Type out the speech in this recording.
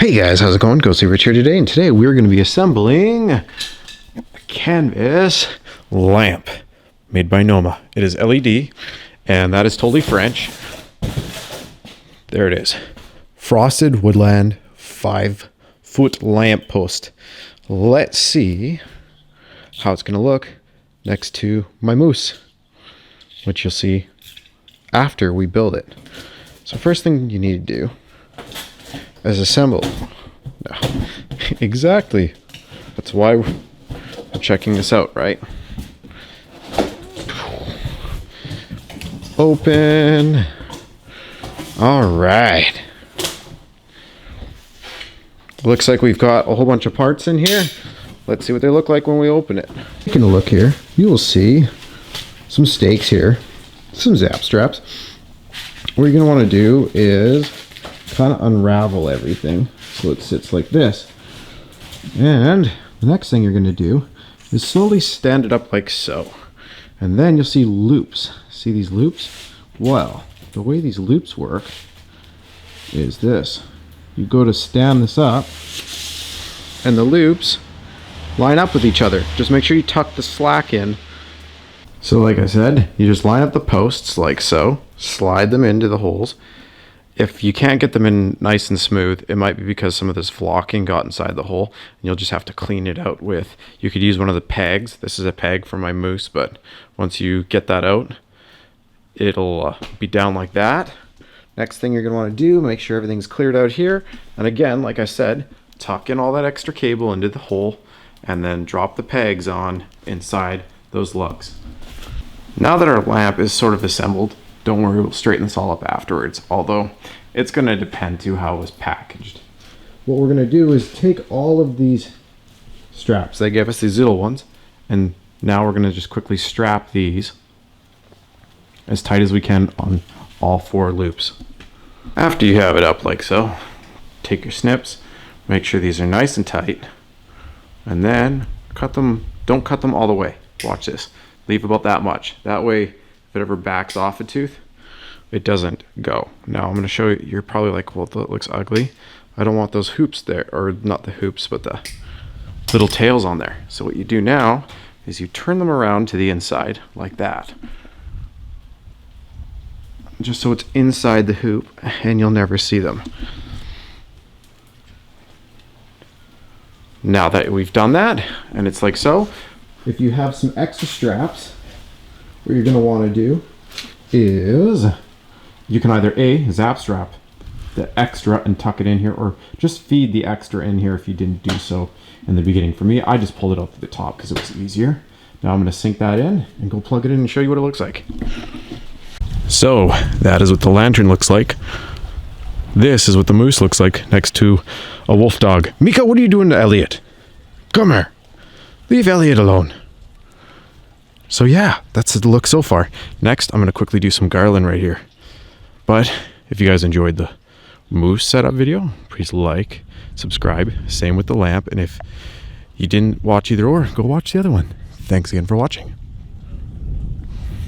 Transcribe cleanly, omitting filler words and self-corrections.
Hey guys, how's it going? Ghostly Rich here today, and today we're going to be assembling a canvas lamp made by Noma. It is LED, and that is totally French. There it is. Frosted Woodland 5-foot lamp post. Let's see how it's going to look next to my moose, which you'll see after we build it. So first thing you need to do is assemble. No. Exactly. That's why we're checking this out, right? Open. All right. Looks like we've got a whole bunch of parts in here. Let's see what they look like when we open it. Taking a look here, you will see some stakes here, some zap straps. What you're going to want to do is kind of unravel everything so it sits like this. And the next thing you're going to do is slowly stand it up like so. And then you'll see loops. See these loops? Well, the way these loops work is this. You go to stand this up and the loops line up with each other. Just make sure you tuck the slack in. So like I said, you just line up the posts like so, slide them into the holes. If you can't get them in nice and smooth, it might be because some of this flocking got inside the hole, and you'll just have to clean it out with, you could use one of the pegs. This is a peg for my moose, but once you get that out, it'll be down like that. Next thing you're going to want to do, make sure everything's cleared out here. And again, like I said, tuck in all that extra cable into the hole, and then drop the pegs on inside those lugs. Now that our lamp is sort of assembled, don't worry, we'll straighten this all up afterwards, although it's going to depend to how it was packaged. What we're going to do is take all of these straps. They gave us these little ones, and now we're going to just quickly strap these as tight as we can on all 4 loops. After you have it up like so, take your snips, make sure these are nice and tight, and then cut them. Don't cut them all the way. Watch this. Leave about that much. That way, if it ever backs off a tooth, it doesn't go. Now I'm going to show you. You're probably like, well, that looks ugly. I don't want those hoops there, or not the hoops, but the little tails on there. So what you do now is you turn them around to the inside like that, just so it's inside the hoop and you'll never see them. Now that we've done that and it's like so, if you have some extra straps, what you're going to want to do is you can either zap strap the extra and tuck it in here, or just feed the extra in here if you didn't do so in the beginning. For me, I just pulled it up to the top because it was easier. Now I'm going to sink that in and go plug it in and show you what it looks like. So that is what the lantern looks like. This is what the moose looks like next to a wolf dog. Mika, what are you doing to Elliot? Come here. Leave Elliot alone. So yeah, that's the look so far. Next, I'm going to quickly do some garland right here. But if you guys enjoyed the moose setup video, please like, subscribe. Same with the lamp. And if you didn't watch either or, go watch the other one. Thanks again for watching.